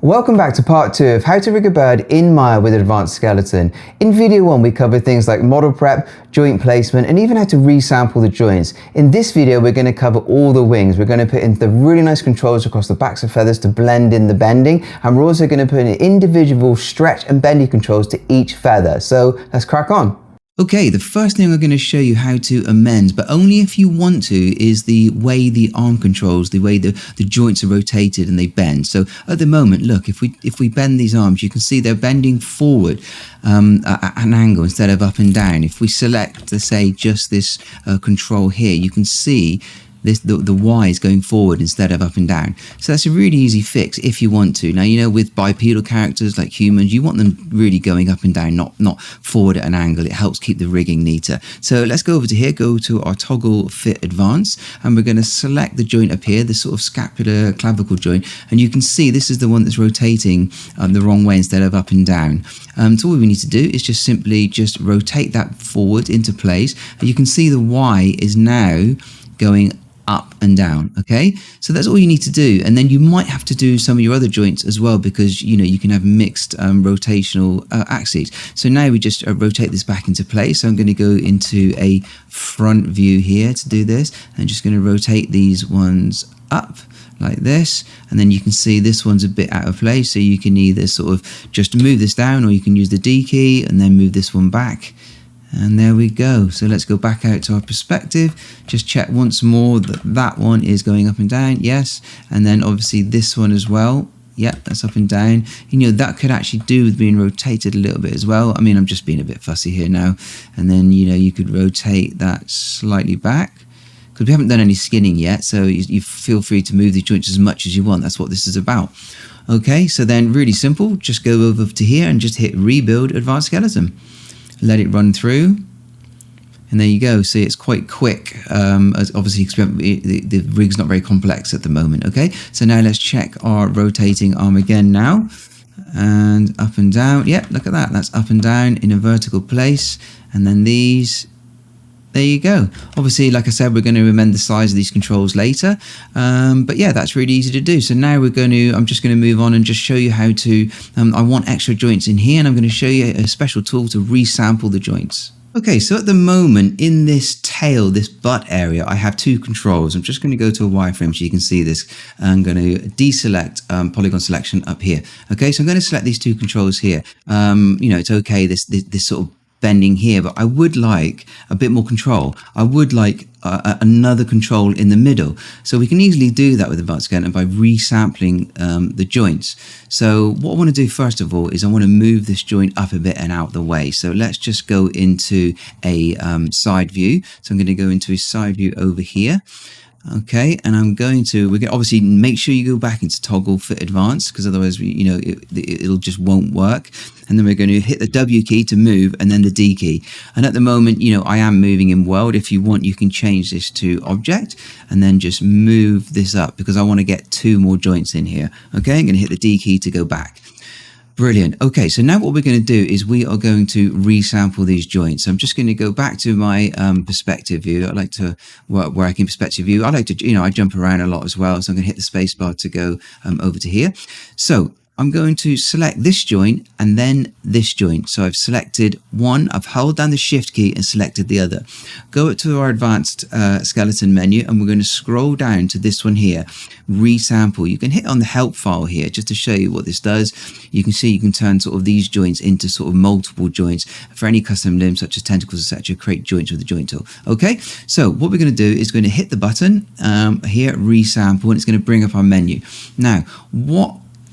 Welcome back to part 2 of how to rig a bird in Maya with Advanced Skeleton. In video 1 we covered things like model prep, joint placement, and even how to resample the joints. In this video we're going to cover all the wings. We're going to put in the really nice controls across the backs of feathers to blend in the bending, and we're also going to put in individual stretch and bendy controls to each feather. So let's crack on. Okay, the first thing I'm going to show you how to amend, but only if you want to, is the way the arm controls, the way the joints are rotated and they bend. So at the moment, look, if we bend these arms, you can see they're bending forward at an angle instead of up and down. If we select, let's say, just this control here, you can see the Y is going forward instead of up and down. So that's a really easy fix if you want to. Now, you know, with bipedal characters like humans, you want them really going up and down, not forward at an angle. It helps keep the rigging neater. So let's go over to here, go to our toggle fit advanced, and we're going to select the joint up here, the sort of scapular clavicle joint, and you can see this is the one that's rotating the wrong way instead of up and down. So all we need to do is just simply rotate that forward into place, and you can see the Y is now going up and down. Okay, so that's all you need to do, and then you might have to do some of your other joints as well, because you know you can have mixed rotational axes. So now we just rotate this back into place. So I'm going to go into a front view here to do this. I'm just going to rotate these ones up like this, and then you can see this one's a bit out of place, so you can either sort of just move this down, or you can use the D key and then move this one back. And there we go. So let's go back out to our perspective. Just check once more that that one is going up and down. Yes. And then obviously this one as well. Yep, that's up and down. You know, that could actually do with being rotated a little bit as well. I mean, I'm just being a bit fussy here now. And then, you know, you could rotate that slightly back, because we haven't done any skinning yet. So you feel free to move the joints as much as you want. That's what this is about. Okay, so then really simple. Just go over to here and just hit Rebuild Advanced Skeleton. Let it run through, and there you go. See, it's quite quick. As obviously the rig's not very complex at the moment. Okay, so now let's check our rotating arm again now, and up and down. Yep, look at that. That's up and down in a vertical place, and then these. There you go. Obviously, like I said, we're going to amend the size of these controls later. But yeah, that's really easy to do. So now I'm just going to move on and just show you how to, I want extra joints in here, and I'm going to show you a special tool to resample the joints. Okay, so at the moment in this tail, this butt area, I have two controls. I'm just going to go to a wireframe so you can see this. I'm going to deselect polygon selection up here. Okay, so I'm going to select these two controls here. You know, it's okay, this sort of bending here, but I would like a bit more control. I would like another control in the middle. So we can easily do that with Advanced Skeleton by resampling the joints. So what I want to do first of all is I want to move this joint up a bit and out the way. So let's just go into a side view. So I'm going to go into a side view over here. Okay, and we're going to obviously make sure you go back into toggle fit advanced, because otherwise it'll just won't work. And then we're going to hit the W key to move, and then the D key. And at the moment, you know, I am moving in world. If you want, you can change this to object and then just move this up, because I want to get two more joints in here. Okay, I'm going to hit the D key to go back. Brilliant. Okay, so now what we're going to do is we are going to resample these joints. So I'm just going to go back to my perspective view. I like to work in perspective view. I like to, you know, I jump around a lot as well. So I'm going to hit the space bar to go over to here. So I'm going to select this joint and then this joint. So I've selected one, I've held down the shift key and selected the other. Go up to our advanced skeleton menu, and we're going to scroll down to this one here, resample. You can hit on the help file here just to show you what this does. You can see you can turn sort of these joints into sort of multiple joints for any custom limbs such as tentacles, etc. Create joints with the joint tool. Okay, so what we're going to do is going to hit the button here, resample, and it's going to bring up our menu. Now,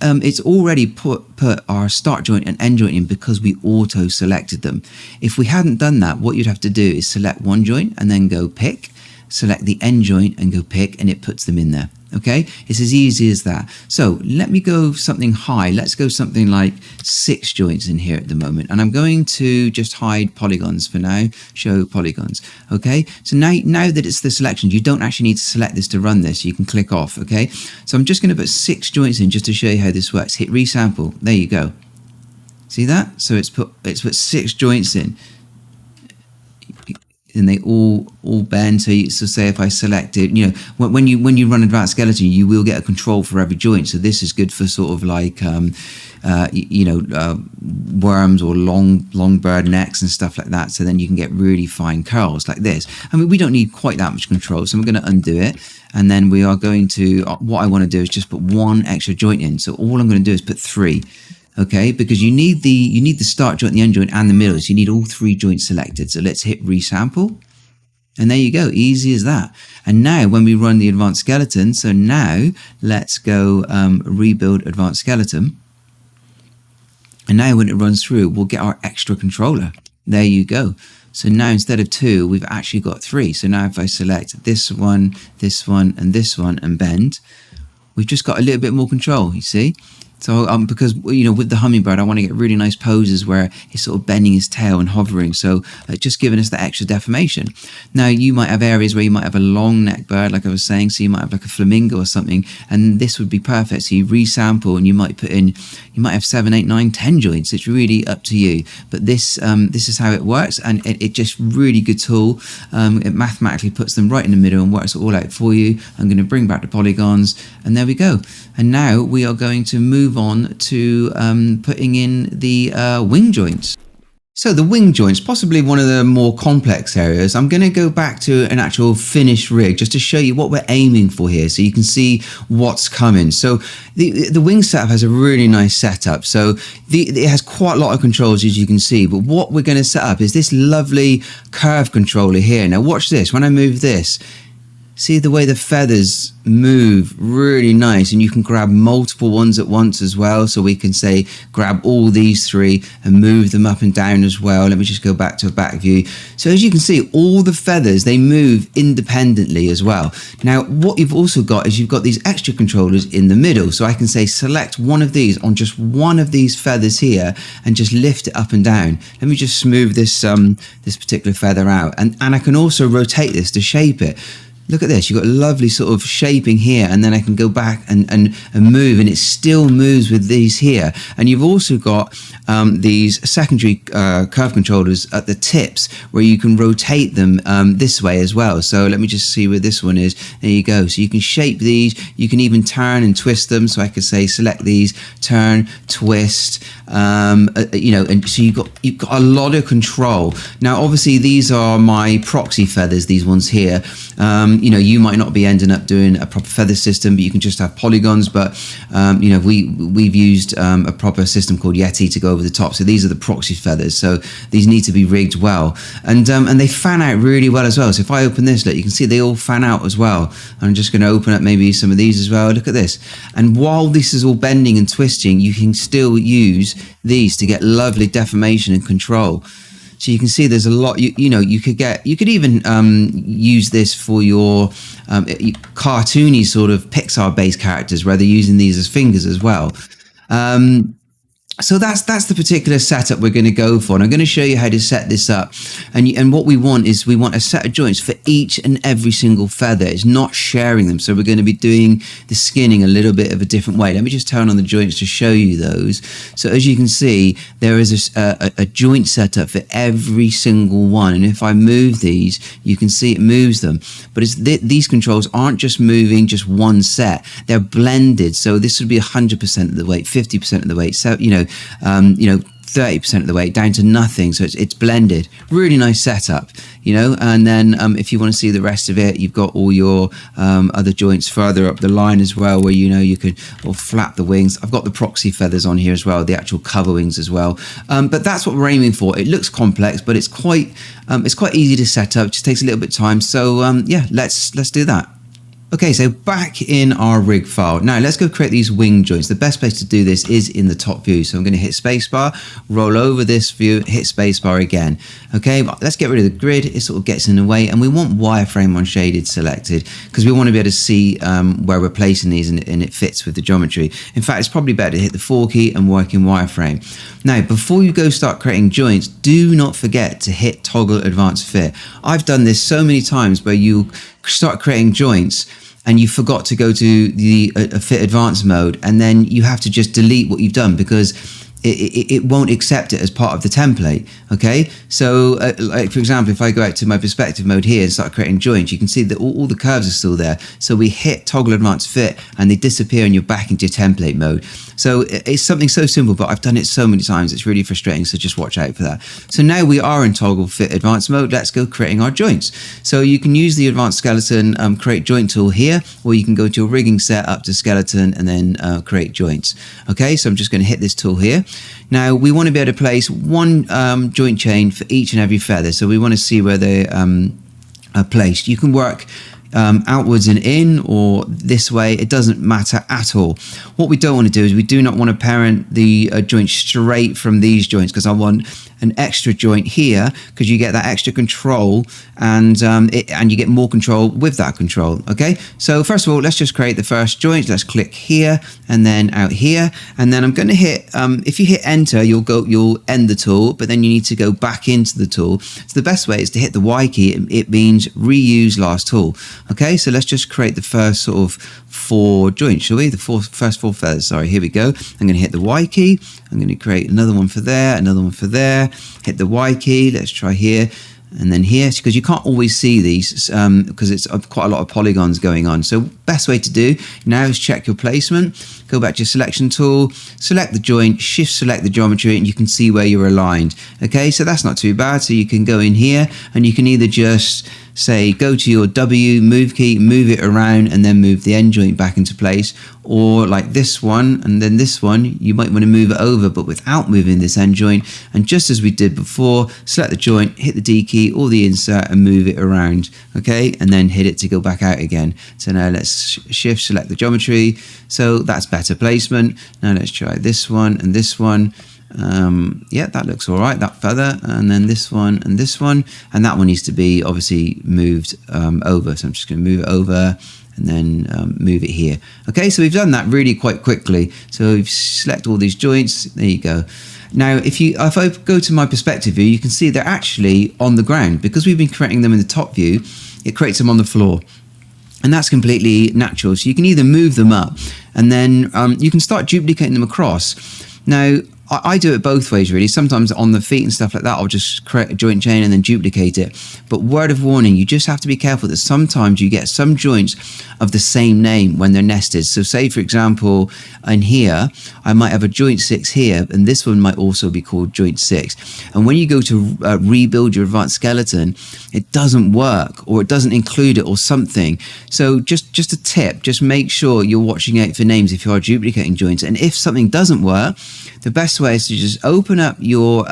it's already put our start joint and end joint in because we auto selected them. If we hadn't done that, what you'd have to do is select one joint and then go pick, select the end joint and go pick, and it puts them in there. Okay, it's as easy as that. So let me go something high. Let's go something like 6 joints in here at the moment, and I'm going to just hide polygons for now, show polygons. Okay, so now that it's the selection, you don't actually need to select this to run this. You can click off. Okay, so I'm just going to put 6 joints in just to show you how this works. Hit resample. There you go. See that? So it's put 6 joints in. and they all bend. So say if I select it, you know, when you run advanced skeleton, you will get a control for every joint. So this is good for sort of like worms or long bird necks and stuff like that. So then you can get really fine curls like this. I mean, we don't need quite that much control, so I'm going to undo it, and then we are going to, what I want to do is just put one extra joint in. So all I'm going to do is put 3. Okay, because you need the start joint, the end joint, and the middle. So you need all 3 joints selected. So let's hit resample, and there you go, easy as that. And now when we run the advanced skeleton, so now let's go rebuild advanced skeleton. And now when it runs through, we'll get our extra controller. There you go. So now instead of 2, we've actually got 3. So now if I select this one, and this one, and bend, we've just got a little bit more control, you see? So because, you know, with the hummingbird, I want to get really nice poses where he's sort of bending his tail and hovering. So just giving us the extra deformation. Now, you might have areas where you might have a long neck bird, like I was saying. So you might have like a flamingo or something, and this would be perfect. So you resample, and you might put in, you might have 7, 8, 9, 10 joints. It's really up to you. But this is how it works, and it just really good tool. It mathematically puts them right in the middle and works it all out for you. I'm going to bring back the polygons, and there we go. And now we are going to move on to putting in the wing joints. So the wing joints, possibly one of the more complex areas. I'm going to go back to an actual finished rig just to show you what we're aiming for here, so you can see what's coming. So the wing setup has a really nice setup. So it has quite a lot of controls, as you can see. But what we're going to set up is this lovely curve controller here. Now watch this. When I move this, see the way the feathers move, really nice, and you can grab multiple ones at once as well. So we can say grab all these 3 and move them up and down as well. Let me just go back to a back view. So as you can see, all the feathers, they move independently as well. Now what you've also got is you've got these extra controllers in the middle. So I can say select one of these on just one of these feathers here and just lift it up and down. Let me just smooth this this particular feather out, and I can also rotate this to shape it. Look at this, you've got a lovely sort of shaping here, and then I can go back and move, and it still moves with these here. And you've also got these secondary curve controllers at the tips where you can rotate them this way as well. So let me just see where this one is. There you go. So you can shape these, you can even turn and twist them. So I could say select these, turn, twist, you know, and so you've got a lot of control. Now obviously these are my proxy feathers, these ones here. You know, you might not be ending up doing a proper feather system, but you can just have polygons. But you know, we've used a proper system called Yeti to go over the top. So these are the proxy feathers. So these need to be rigged well, and they fan out really well as well. So if I open this, look, you can see they all fan out as well. I'm just going to open up maybe some of these as well. Look at this. And while this is all bending and twisting, you can still use these to get lovely deformation and control. So you can see there's a lot, you know, you could even use this for your cartoony sort of Pixar-based characters where they're using these as fingers as well. So that's the particular setup we're going to go for, and I'm going to show you how to set this up. And what we want is we want a set of joints for each and every single feather. It's not sharing them, so we're going to be doing the skinning a little bit of a different way. Let me just turn on the joints to show you those. So as you can see, there is a joint setup for every single one, and if I move these, you can see it moves them. But these controls aren't just moving just one set; they're blended. So this would be 100% of the weight, 50% of the weight. So you know, 30% of the weight down to nothing. So it's blended. Really nice setup, you know. And then if you want to see the rest of it, you've got all your other joints further up the line as well, where, you know, you could flap the wings. I've got the proxy feathers on here as well, the actual cover wings as well. But that's what we're aiming for. It looks complex, but it's quite easy to set up. It just takes a little bit of time. So yeah, let's do that. Okay, so back in our rig file. Now let's go create these wing joints. The best place to do this is in the top view. So I'm going to hit spacebar, roll over this view, hit spacebar again. Okay, but let's get rid of the grid. It sort of gets in the way, and we want wireframe on shaded selected because we want to be able to see where we're placing these, and it fits with the geometry. In fact, it's probably better to hit the 4 key and work in wireframe. Now, before you go start creating joints, do not forget to hit toggle advanced fit. I've done this so many times where you start creating joints and you forgot to go to the fit advanced mode, and then you have to just delete what you've done because it won't accept it as part of the template. Okay, so like for example, if I go out to my perspective mode here and start creating joints, you can see that all the curves are still there. So we hit toggle advanced fit and they disappear and you're back into your template mode. So it's something so simple, but I've done it so many times, it's really frustrating. So just watch out for that. So now we are in toggle fit advanced mode. Let's go creating our joints. So you can use the advanced skeleton create joint tool here, or you can go to your rigging set up to skeleton and then create joints. Okay, so I'm just going to hit this tool here. Now we want to be able to place one joint chain for each and every feather. So we want to see where they are placed. You can work outwards and in, or this way, it doesn't matter at all. What we don't want to do is we do not want to parent the joint straight from these joints, because I want an extra joint here, because you get that extra control and you get more control with that control. Okay, so first of all, let's just create the first joint. Let's click here and then out here, and then I'm going to hit if you hit enter, you'll end the tool, but then you need to go back into the tool. So the best way is to hit the Y key. It means reuse last tool. Okay, so let's just create the first sort of 4 joints, shall we? The first 4 feathers. Sorry, here we go. I'm going to hit the Y key. I'm going to create another one for there, another one for there. Hit the Y key. Let's try here and then here, because you can't always see these because it's quite a lot of polygons going on. So best way to do now is check your placement. Go back to your selection tool, select the joint, shift select the geometry, and you can see where you're aligned. Okay, so that's not too bad. So you can go in here and you can either just say go to your W move key, move it around, and then move the end joint back into place, or like this one and then this one, you might want to move it over but without moving this end joint, and just as we did before, select the joint, hit the D key or the insert and move it around. Okay, and then hit it to go back out again. So now let's shift select the geometry. So that's better placement. Now let's try this one and this one. Yeah, that looks all right, that feather, and then this one and this one, and that one needs to be obviously moved over. So I'm just going to move it over and then move it here. Okay, so we've done that really quite quickly. So we've select all these joints. There you go. Now if I go to my perspective view, you can see they're actually on the ground, because we've been creating them in the top view. It creates them on the floor. And that's completely natural. So you can either move them up and then you can start duplicating them across. Now, I do it both ways, really. Sometimes on the feet and stuff like that, I'll just create a joint chain and then duplicate it. But word of warning, you just have to be careful that sometimes you get some joints of the same name when they're nested. So say, for example, in here, I might have a joint 6 here, and this one might also be called joint 6. And when you go to rebuild your advanced skeleton, it doesn't work, or it doesn't include it, or something. So just a tip, just make sure you're watching out for names if you are duplicating joints. And if something doesn't work, the best way is to just open up your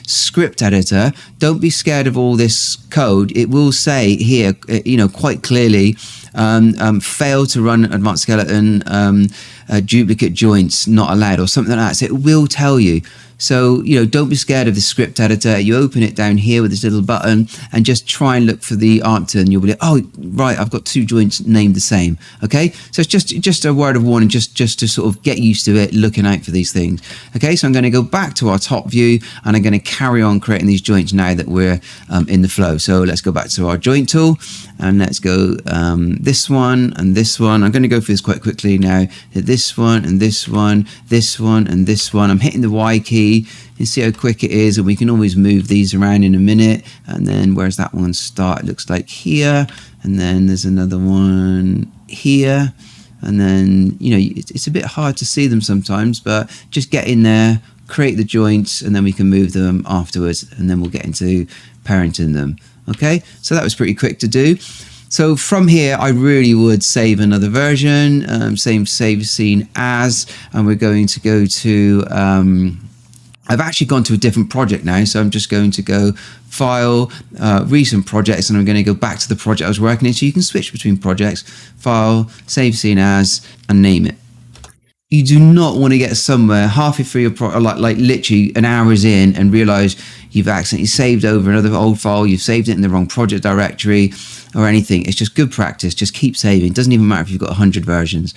script editor. Don't be scared of all this code. It will say here, quite clearly, fail to run advanced skeleton, duplicate joints not allowed, or something like that. So it will tell you. So, don't be scared of the script editor. You open it down here with this little button and just try and look for the answer, and you'll be like, oh, right, I've got 2 joints named the same. Okay, so it's just a word of warning, just to sort of get used to it, looking out for these things. Okay, so I'm going to go back to our top view, and I'm going to carry on creating these joints now that we're in the flow. So let's go back to our joint tool, and let's go this one and this one. I'm going to go through this quite quickly now. Hit this one and this one, this one and this one. I'm hitting the Y key. You see how quick it is, and we can always move these around in a minute. And then where's that one start? It looks like here, and then there's another one here, and then it's a bit hard to see them sometimes, but just get in there, create the joints, and then we can move them afterwards, and then we'll get into parenting them. Okay, so that was pretty quick to do. So from here, I really would save another version, save scene as, and we're going to go to I've actually gone to a different project now, so I'm just going to go File, Recent Projects, and I'm going to go back to the project I was working in, so you can switch between projects, File, Save Scene As, and name it. You do not want to get somewhere halfway through your project, like literally an hour's in, and realise you've accidentally saved over another old file, you've saved it in the wrong project directory or anything. It's just good practice. Just keep saving. It doesn't even matter if you've got 100 versions.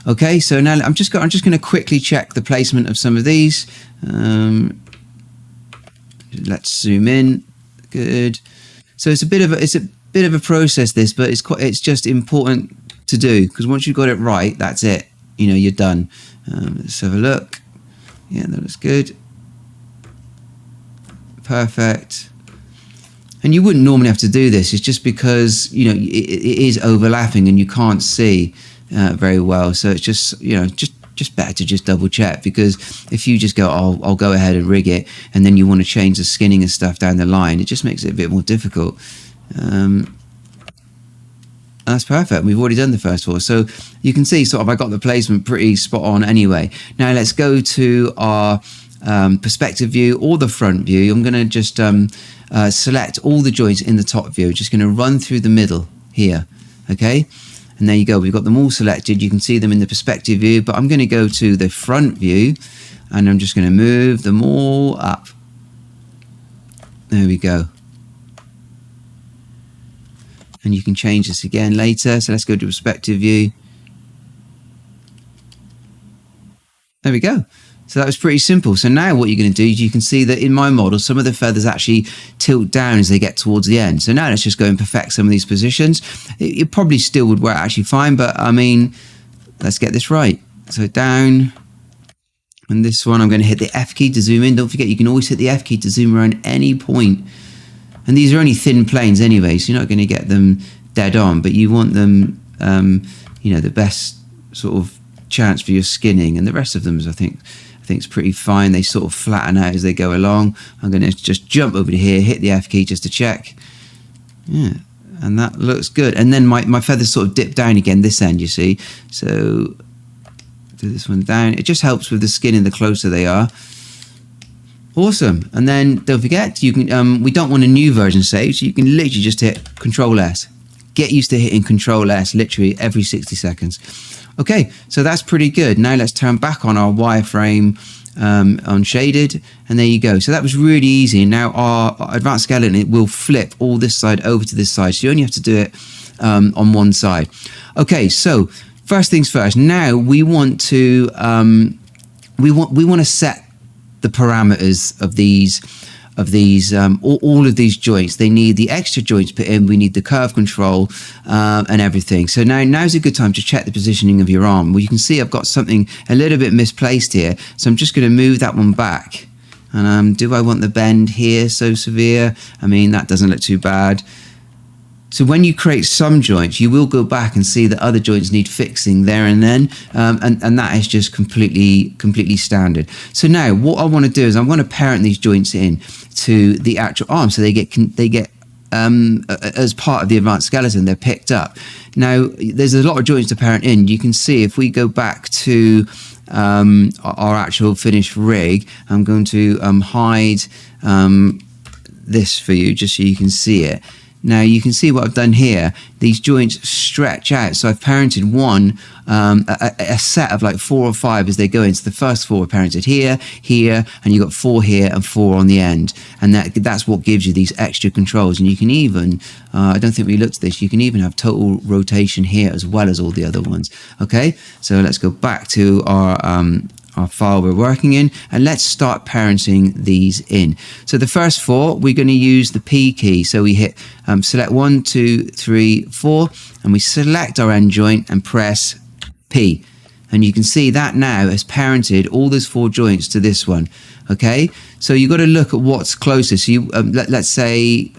Okay, so now I'm just going to quickly check the placement of some of these. Let's zoom in. Good. So it's a bit of a process, this, but it's just important to do, because once you've got it right, that's it. You're done. Let's have a look. Yeah, that looks good. Perfect. And you wouldn't normally have to do this. It's just because, you know, it is overlapping and you can't see very well. So it's just, you know, just better to just double check, because if you just go, I'll go ahead and rig it, and then you want to change the skinning and stuff down the line, it just makes it a bit more difficult. That's perfect. We've already done the first four. So you can see sort of I got the placement pretty spot on anyway. Now let's go to our perspective view or the front view. I'm going to just select all the joints in the top view. Just going to run through the middle here. Okay. And there you go. We've got them all selected. You can see them in the perspective view, but I'm going to go to the front view and I'm just going to move them all up. There we go. And you can change this again later. So let's go to perspective view. There we go. So that was pretty simple. So now what you're going to do is you can see that in my model, some of the feathers actually tilt down as they get towards the end. So now let's just go and perfect some of these positions. It probably still would work actually fine, but I mean, let's get this right. So down. And this one, I'm going to hit the F key to zoom in. Don't forget, you can always hit the F key to zoom around any point. And these are only thin planes anyway, so you're not going to get them dead on, but you want them, you know, the best sort of chance for your skinning. And the rest of them, I think it's pretty fine. They sort of flatten out as they go along. I'm going to just jump over to here, hit the F key just to check. Yeah, and that looks good. And then my feathers sort of dip down again this end, you see. So do this one down. It just helps with the skinning the closer they are. Awesome. And then don't forget, you can we don't want a new version saved, so you can literally just hit Control S. Get used to hitting Control S literally every 60 seconds. Okay, so that's pretty good. Now let's turn back on our wireframe on shaded, and there you go. So that was really easy. Now our advanced skeleton, it will flip all this side over to this side, so you only have to do it on one side. Okay, so first things first. Now we want to we want to set the parameters of these all of these joints. They need the extra joints put in. We need the curve control and everything. So now's a good time to check the positioning of your arm. Well, you can see I've got something a little bit misplaced here, so I'm just going to move that one back. And do I want the bend here so severe? I mean, that doesn't look too bad. So when you create some joints, you will go back and see that other joints need fixing there and then, and that is just completely standard. So now what I want to do is I want to parent these joints in to the actual arm, so they get as part of the advanced skeleton, they're picked up. Now there's a lot of joints to parent in. You can see if we go back to our actual finished rig, I'm going to hide this for you just so you can see it. Now you can see what I've done here. These joints stretch out. So I've parented one, a set of like 4 or 5 as they go in. So the first 4 are parented here, here, and you've got 4 here and 4 on the end. And that's what gives you these extra controls. And you can even, I don't think we looked at this, you can even have total rotation here as well as all the other ones. Okay, so let's go back to our file we're working in, and let's start parenting these in. So the first 4, we're going to use the P key. So we hit select 1, 2, 3, 4, and we select our end joint and press P. And you can see that now has parented all those 4 joints to this one. Okay, so you've got to look at what's closest. So you, let's say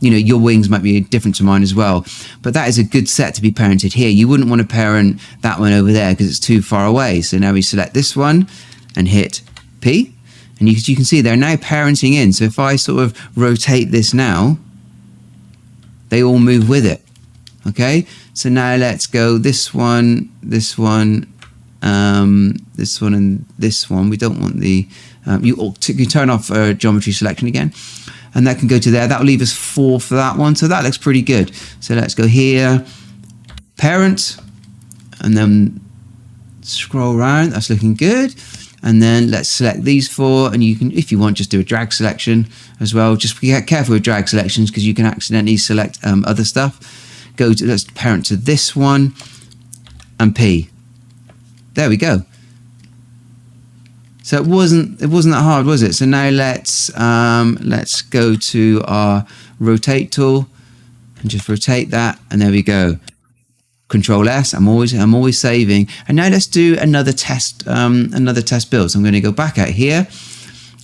you know, your wings might be different to mine as well, but that is a good set to be parented here. You wouldn't want to parent that one over there because it's too far away. So now we select this one and hit P, and you can see they're now parenting in. So if I sort of rotate this now, they all move with it. Okay, so now let's go this one, this one, this one, and this one. We don't want the you turn off geometry selection again. And that can go to there. That'll leave us 4 for that one. So that looks pretty good. So let's go here, parent, and then scroll around. That's looking good. And then let's select these 4. And you can, if you want, just do a drag selection as well. Just be careful with drag selections because you can accidentally select other stuff. Let's parent to this one and P. There we go. So it wasn't that hard, was it? So now let's go to our rotate tool and just rotate that, and there we go. Control S. I'm always saving. And now let's do another test build. So I'm going to go back out here.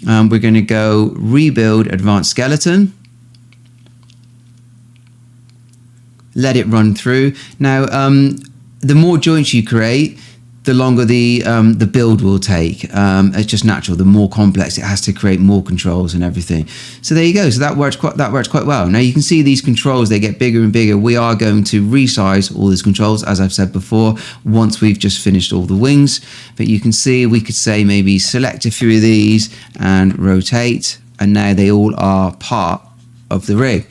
We're going to go rebuild advanced skeleton. Let it run through. Now, the more joints you create, the longer the build will take. It's just natural. The more complex it has to create, more controls and everything. So there you go. So that works quite well. Now you can see these controls, they get bigger and bigger. We are going to resize all these controls, as I've said before, once we've just finished all the wings. But you can see we could say maybe select a few of these and rotate, and now they all are part of the rig.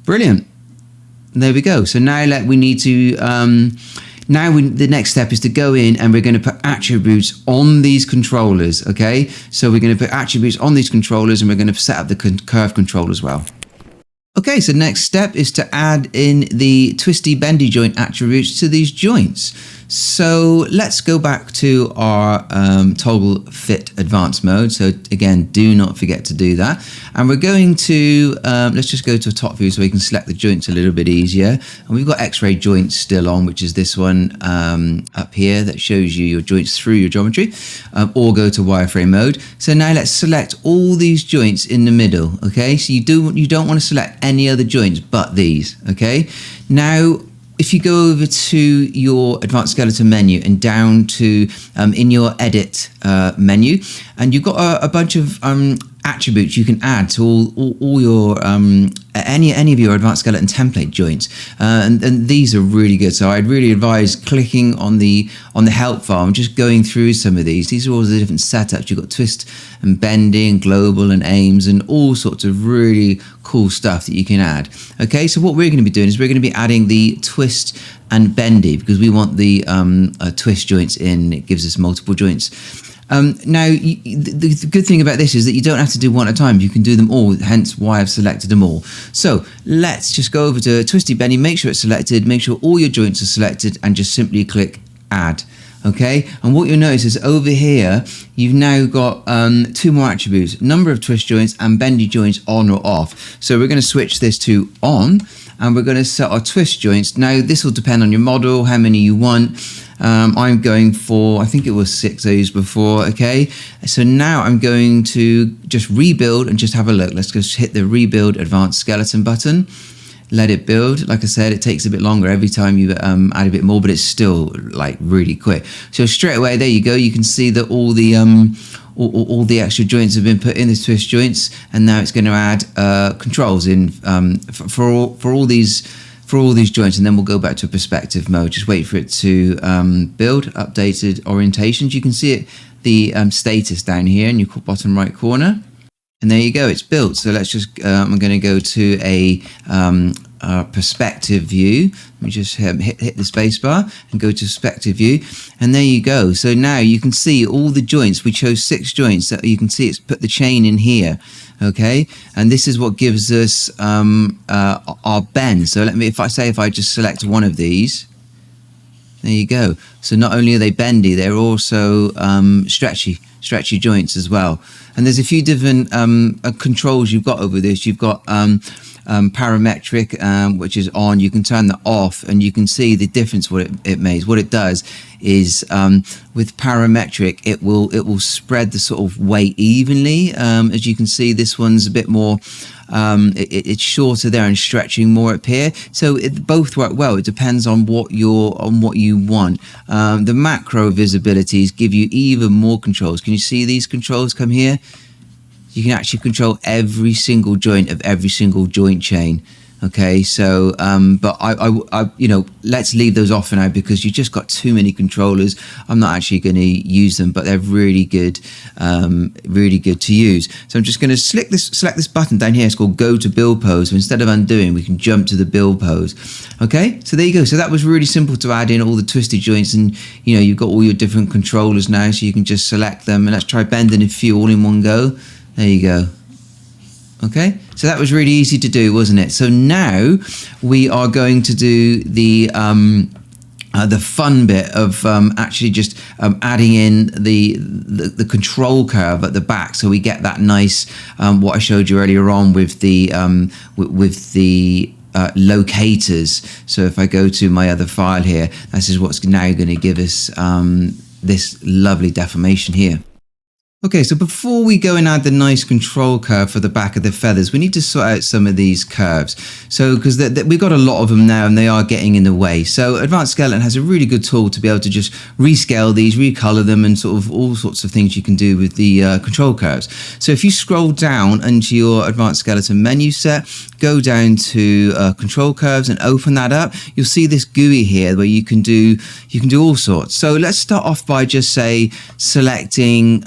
Brilliant. There we go. So now we need to the next step is to go in and we're going to put attributes on these controllers, okay? So we're going to put attributes on these controllers and we're going to set up the curve control as well. Okay, so next step is to add in the twisty bendy joint attributes to these joints. So let's go back to our toggle fit advanced mode. So again, do not forget to do that. And we're going to, let's just go to a top view so we can select the joints a little bit easier. And we've got X-ray joints still on, which is this one up here that shows you your joints through your geometry, or go to wireframe mode. So now let's select all these joints in the middle, okay? So you don't want to select any other joints but these, okay? Now, if you go over to your advanced skeleton menu and down to in your edit menu, and you've got a bunch of attributes you can add to all your any of your advanced skeleton template joints, and these are really good. So I'd really advise clicking on the help file and just going through some of these. These are all the different setups. You've got twist and bendy and global and aims and all sorts of really cool stuff that you can add. Okay, so what we're going to be doing is we're going to be adding the twist and bendy because we want the twist joints in. It gives us multiple joints. Now, the good thing about this is that you don't have to do one at a time. You can do them all, hence why I've selected them all. So let's just go over to Twisty Bendy, make sure it's selected, make sure all your joints are selected, and just simply click Add. Okay, and what you'll notice is over here, you've now got two more attributes, number of twist joints and bendy joints on or off. So we're going to switch this to on, and we're going to set our twist joints. Now, this will depend on your model, how many you want. I'm going for, I think it was 6 I used before, okay? So now I'm going to just rebuild and just have a look. Let's just hit the rebuild advanced skeleton button. Let it build. Like I said, it takes a bit longer every time you add a bit more, but it's still like really quick. So straight away, there you go. You can see that all the extra joints have been put in, the twist joints, and now it's going to add controls in for all these joints, and then we'll go back to a perspective mode. Just wait for it to build updated orientations. You can see it, the status down here in your bottom right corner. And there you go, it's built. So let's just, I'm going to go to a perspective view. Let me just hit the spacebar and go to perspective view. And there you go. So now you can see all the joints. We chose 6 joints. So you can see it's put the chain in here. Okay, and this is what gives us our bend. So if I just select one of these, there you go. So not only are they bendy, they're also stretchy joints as well. And there's a few different controls you've got over this. You've got parametric, which is on. You can turn that off, and you can see the difference what it makes. What it does is with parametric, it will spread the sort of weight evenly. As you can see, this one's a bit more. It's shorter there and stretching more up here. So both work well. It depends on what you want. The macro visibilities give you even more controls. Can you see these controls come here? You can actually control every single joint of every single joint chain. Okay, so but I let's leave those off for now because you just got too many controllers. I'm not actually going to use them, but they're really good to use. So I'm just going to select this button down here. It's called Go to Build Pose. So instead of undoing, we can jump to the build pose. Okay, so there you go. So that was really simple to add in all the twisted joints, and you've got all your different controllers now, so you can just select them. And let's try bending a few all in one go. There you go. Okay, so that was really easy to do, wasn't it? So now we are going to do the fun bit of actually just adding in the control curve at the back, so we get that nice what I showed you earlier on with the locators. So if I go to my other file here, this is what's now going to give us this lovely deformation here. Okay, so before we go and add the nice control curve for the back of the feathers, we need to sort out some of these curves. So, because we've got a lot of them now and they are getting in the way. So Advanced Skeleton has a really good tool to be able to just rescale these, recolor them, and sort of all sorts of things you can do with the control curves. So if you scroll down into your Advanced Skeleton menu set, go down to control curves and open that up, you'll see this GUI here where you can do all sorts. So let's start off by just selecting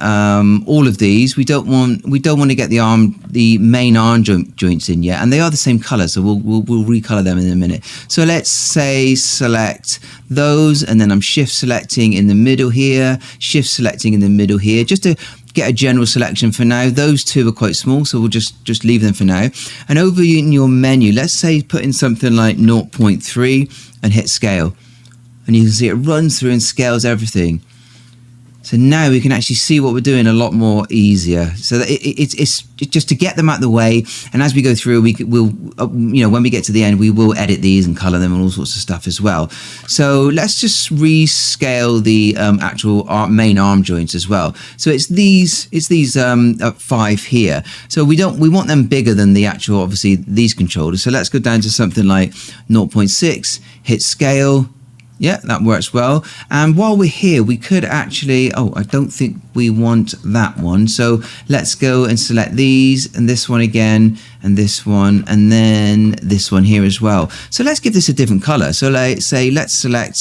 all of these. We don't want to get the main arm joints in yet, and they are the same color, so we'll recolor them in a minute. So let's say select those, and then I'm shift selecting in the middle here, shift selecting in the middle here, just to get a general selection for now. Those two are quite small, so we'll just leave them for now. And over in your menu, let's say put in something like 0.3 and hit scale, and you can see it runs through and scales everything. So now we can actually see what we're doing a lot more easier. So that it's just to get them out of the way, and as we go through, we'll when we get to the end, we will edit these and color them and all sorts of stuff as well. So let's just rescale the actual main arm joints as well. So it's these 5 here. So we want them bigger than the actual, obviously, these controllers. So let's go down to something like 0.6, hit scale. Yeah, that works well. And while we're here, we could actually, I don't think we want that one. So let's go and select these, and this one again, and this one, and then this one here as well. So let's give this a different color. So let's select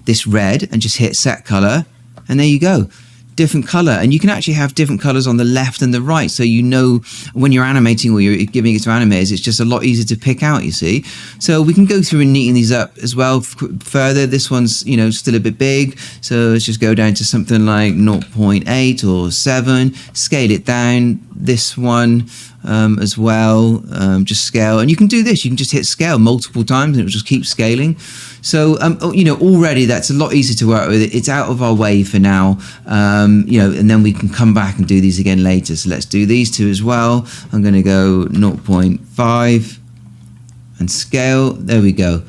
this red and just hit set color, and there you go. Different color, and you can actually have different colors on the left and the right, so you know when you're animating or you're giving it to animators, it's just a lot easier to pick out, you see. So we can go through and neaten these up as well further. This one's still a bit big, so let's just go down to something like 0.8 or 7, scale it down. This one as well, just scale, and you can do this, you can just hit scale multiple times and it will just keep scaling. So already that's a lot easier to work with. It's out of our way for now, and then we can come back and do these again later. So let's do these two as well. I'm going to go 0.5 and scale. There we go.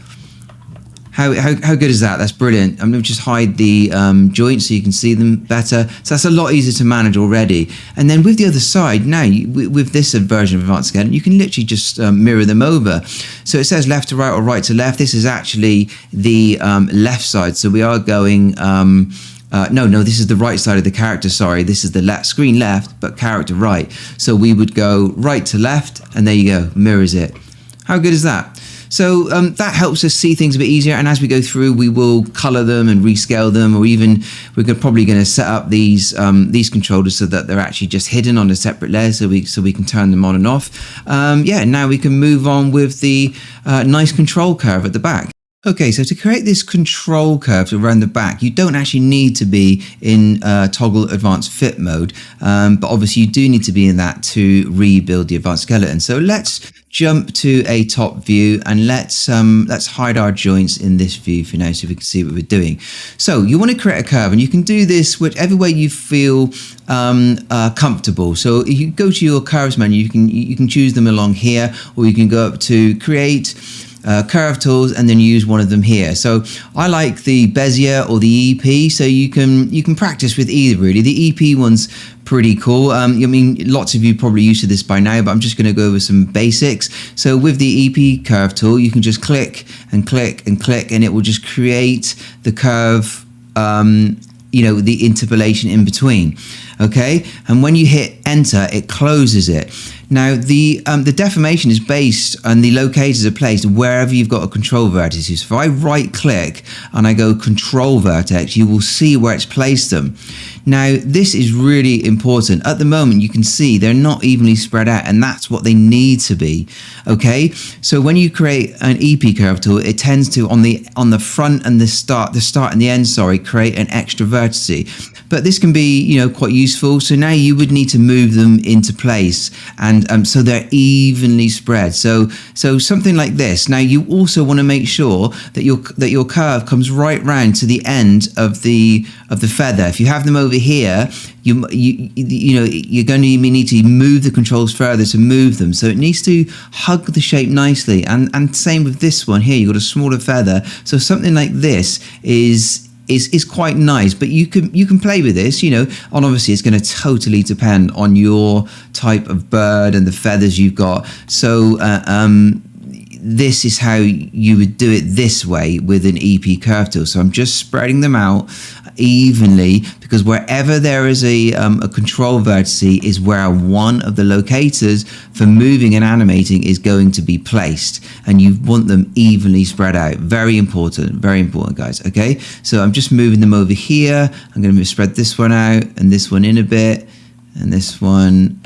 How good is that? That's brilliant. I'm going to just hide the joints so you can see them better. So that's a lot easier to manage already. And then with the other side, now with this version of Advanced Skeleton, you can literally just mirror them over. So it says left to right or right to left. This is actually the left side. So we are going... no, this is the right side of the character, sorry. This is the screen left, but character right. So we would go right to left, and there you go, mirrors it. How good is that? So that helps us see things a bit easier, and as we go through, we will color them and rescale them, or even we're probably going to set up these controllers so that they're actually just hidden on a separate layer, so we can turn them on and off. Now we can move on with the nice control curve at the back. Okay, so to create this control curve around the back, you don't actually need to be in toggle advanced fit mode, but obviously you do need to be in that to rebuild the advanced skeleton. So let's jump to a top view, and let's hide our joints in this view for now so we can see what we're doing. So you want to create a curve, and you can do this whichever way you feel comfortable. So if you go to your curves menu, you can choose them along here, or you can go up to create curve tools and then use one of them here. So I like the Bezier or the EP, so you can practice with either really. The EP one's pretty cool. I mean, lots of you probably used to this by now, but I'm just going to go over some basics. So with the EP curve tool, you can just click and click and click, and it will just create the curve, the interpolation in between. Okay, and when you hit enter, it closes it. Now the deformation is based and the locators are placed wherever you've got a control vertex. So if I right click and I go control vertex, you will see where it's placed them. Now this is really important. At the moment you can see they're not evenly spread out, and that's what they need to be. Okay, so when you create an EP curve tool, it tends to on the front and the start and the end, create an extra vertex. but this can be, you know, quite useful. So now you would need to move them into place, and so they're evenly spread. So something like this. Now you also want to make sure that your curve comes right round to the end of the feather. If you have them over here, you know, you're going to need to move the controls further to move them. So it needs to hug the shape nicely. And same with this one here. You've got a smaller feather. So something like this is quite nice, but you can play with this, you know, and obviously it's going to totally depend on your type of bird and the feathers you've got. So this is how you would do it this way with an EP curve tool. So I'm just spreading them out evenly, because wherever there is a control vertice is where one of the locators for moving and animating is going to be placed, and you want them evenly spread out. Very important guys. Okay, so I'm just moving them over here. I'm going to spread this one out and this one in a bit and this one,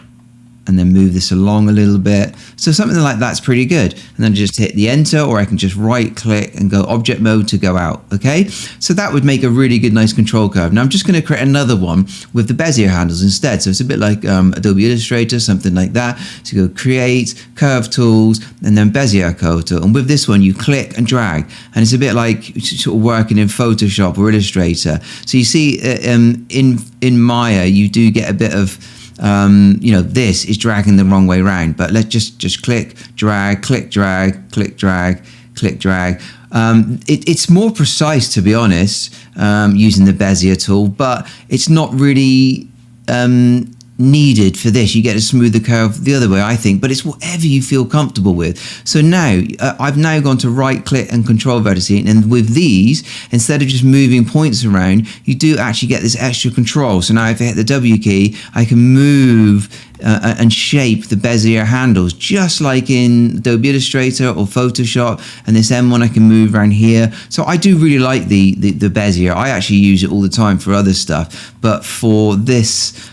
and then move this along a little bit. So something like that's pretty good. And then just hit the enter, or I can just right click and go object mode to go out. Okay, so that would make a really good, nice control curve. Now I'm just going to create another one with the Bezier handles instead. So it's a bit like Adobe Illustrator, something like that. So you go create, curve tools, and then Bezier curve tool. And with this one, you click and drag. And it's a bit like sort of working in Photoshop or Illustrator. So you see in Maya, you do get a bit of, you know, this is dragging the wrong way around, but let's just click, drag, click, drag, click, drag, click, drag. It's more precise, to be honest, using the Bezier tool, but it's not really needed for this. You get a smoother curve the other way, I think, but it's whatever you feel comfortable with. So now I've now gone to right click and control vertice, and with these, instead of just moving points around, you do actually get this extra control. So now if I hit the W key, I can move and shape the Bezier handles just like in Adobe Illustrator or Photoshop. And this M1 I can move around here. So I do really like the Bezier. I actually use it all the time for other stuff, but for this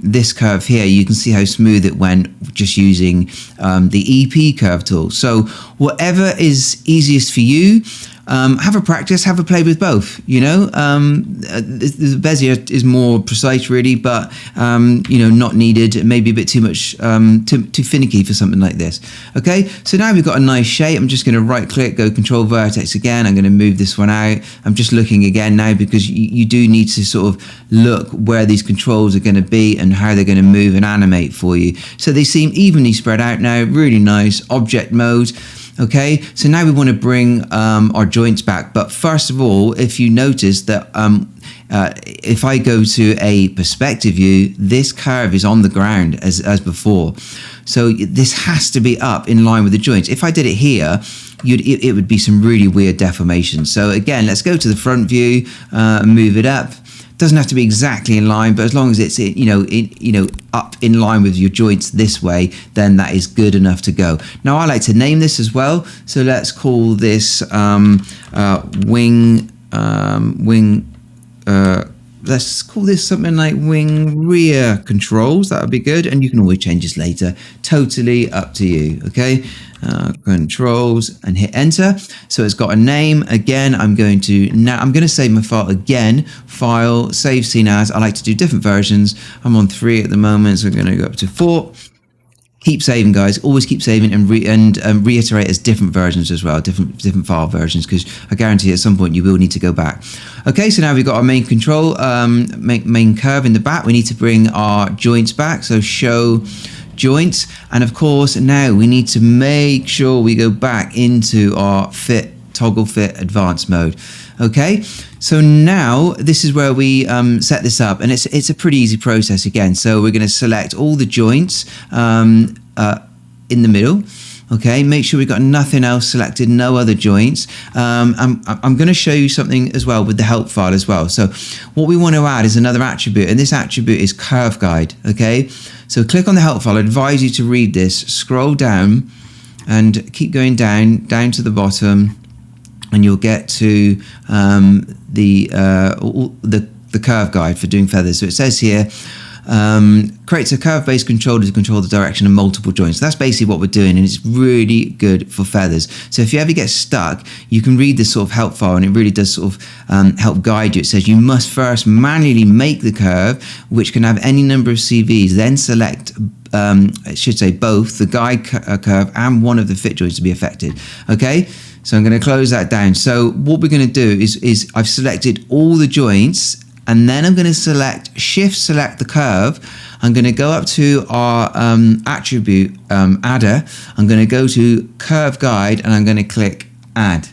this curve here, you can see how smooth it went just using the EP curve tool. So whatever is easiest for you, have a practice, have a play with both. You know, the Bezier is more precise really, but you know, not needed. Maybe a bit too much, too finicky for something like this. Okay, so now we've got a nice shape. I'm just going to right click, go control vertex again. I'm going to move this one out. I'm just looking again now, because you do need to sort of look where these controls are going to be and how they're going to move and animate for you. So they seem evenly spread out now. Really nice. Object mode. Okay, so now we want to bring our joints back, but first of all, if you notice that if I go to a perspective view, this curve is on the ground as before. So this has to be up in line with the joints. If I did it here, it would be some really weird deformation. So again, let's go to the front view, move it up. Doesn't have to be exactly in line, but as long as it's up in line with your joints this way, then that is good enough to go. Now I like to name this as well, so let's call this let's call this something like wing rear controls. That would be good, and you can always change this later. Totally up to you. Okay, controls, and hit enter. So it's got a name. Again, I'm going to save my file again. File, save scene as. I like to do different versions. I'm on 3 at the moment, so I'm going to go up to 4. Keep saving, guys. Always keep saving, and reiterate as different versions as well, different file versions, because I guarantee at some point you will need to go back. Okay, so now we've got our main control, main curve in the back. We need to bring our joints back. So show joints, and of course now we need to make sure we go back into our toggle fit advanced mode. Okay, so now this is where we set this up, and it's a pretty easy process again. So we're going to select all the joints in the middle. Okay, make sure we've got nothing else selected, no other joints. I'm going to show you something as well with the help file as well. So what we want to add is another attribute, and this attribute is curve guide. Okay, so click on the help file. I advise you to read this, scroll down, and keep going down to the bottom, and you'll get to the curve guide for doing feathers. So it says here, creates a curve-based controller to control the direction of multiple joints. So that's basically what we're doing, and it's really good for feathers. So if you ever get stuck, you can read this sort of help file, and it really does sort of help guide you. It says you must first manually make the curve, which can have any number of CVs, then select it should say both the guide curve and one of the fit joints to be affected. Okay, so I'm going to close that down. So what we're going to do is I've selected all the joints, and then I'm going to shift select the curve. I'm going to go up to our attribute adder. I'm going to go to curve guide, and I'm going to click add.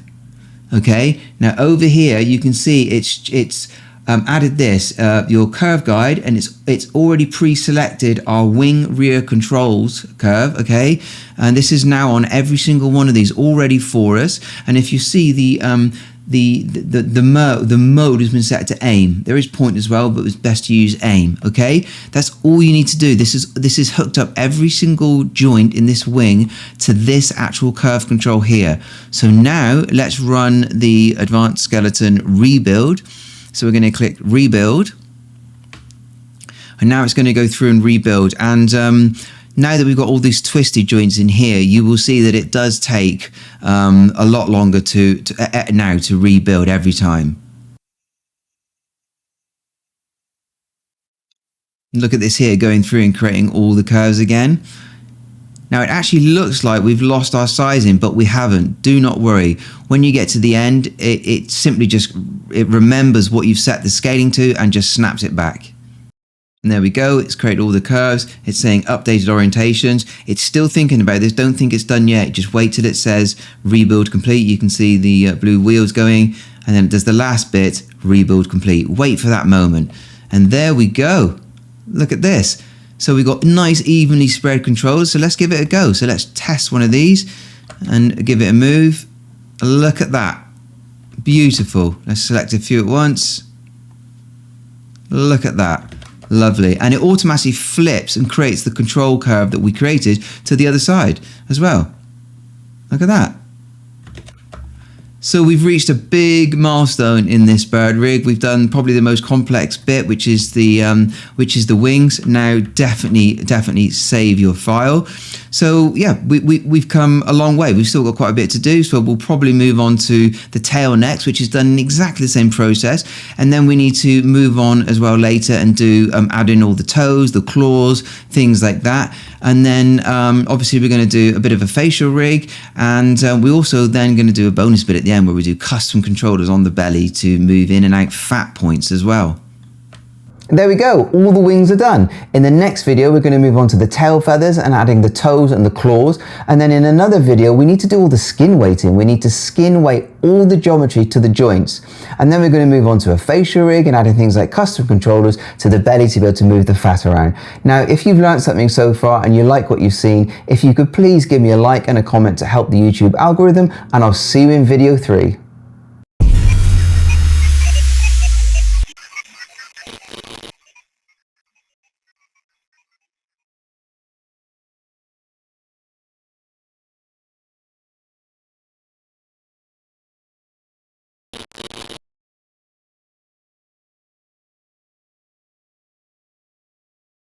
Okay, now over here you can see it's added this, your curve guide, and it's already pre-selected our wing rear controls curve, okay? And this is now on every single one of these already for us. And if you see the mode has been set to aim. There is point as well, but it's best to use aim, okay? That's all you need to do. This is hooked up every single joint in this wing to this actual curve control here. So now let's run the advanced skeleton rebuild. So we're going to click rebuild, and now it's going to go through and rebuild. And now that we've got all these twisted joints in here, you will see that it does take a lot longer to rebuild every time. Look at this here, going through and creating all the curves again. Now it actually looks like we've lost our sizing, but we haven't. Do not worry. When you get to the end, it simply just remembers what you've set the scaling to and just snaps it back. And there we go. It's created all the curves. It's saying updated orientations. It's still thinking about this. Don't think it's done yet. Just wait till it says rebuild complete. You can see the blue wheels going, and then it does the last bit, rebuild complete. Wait for that moment. And there we go. Look at this. So we've got nice evenly spread controls. So let's give it a go. So let's test one of these and give it a move. Look at that. Beautiful. Let's select a few at once. Look at that. Lovely. And it automatically flips and creates the control curve that we created to the other side as well. Look at that. So we've reached a big milestone in this bird rig. We've done probably the most complex bit, which is the wings. Now definitely save your file. So yeah, we've come a long way. We've still got quite a bit to do, so we'll probably move on to the tail next, which is done in exactly the same process. And then we need to move on as well later and do add in all the toes, the claws, things like that. And then obviously we're going to do a bit of a facial rig, and we're also then going to do a bonus bit at the end where we do custom controllers on the belly to move in and out fat points as well. There we go, all the wings are done. In the next video, we're going to move on to the tail feathers and adding the toes and the claws. And then in another video, we need to do all the skin weighting. We need to skin weight all the geometry to the joints. And then we're going to move on to a facial rig and adding things like custom controllers to the belly to be able to move the fat around. Now, if you've learned something so far and you like what you've seen, if you could please give me a like and a comment to help the YouTube algorithm, and I'll see you in video 3.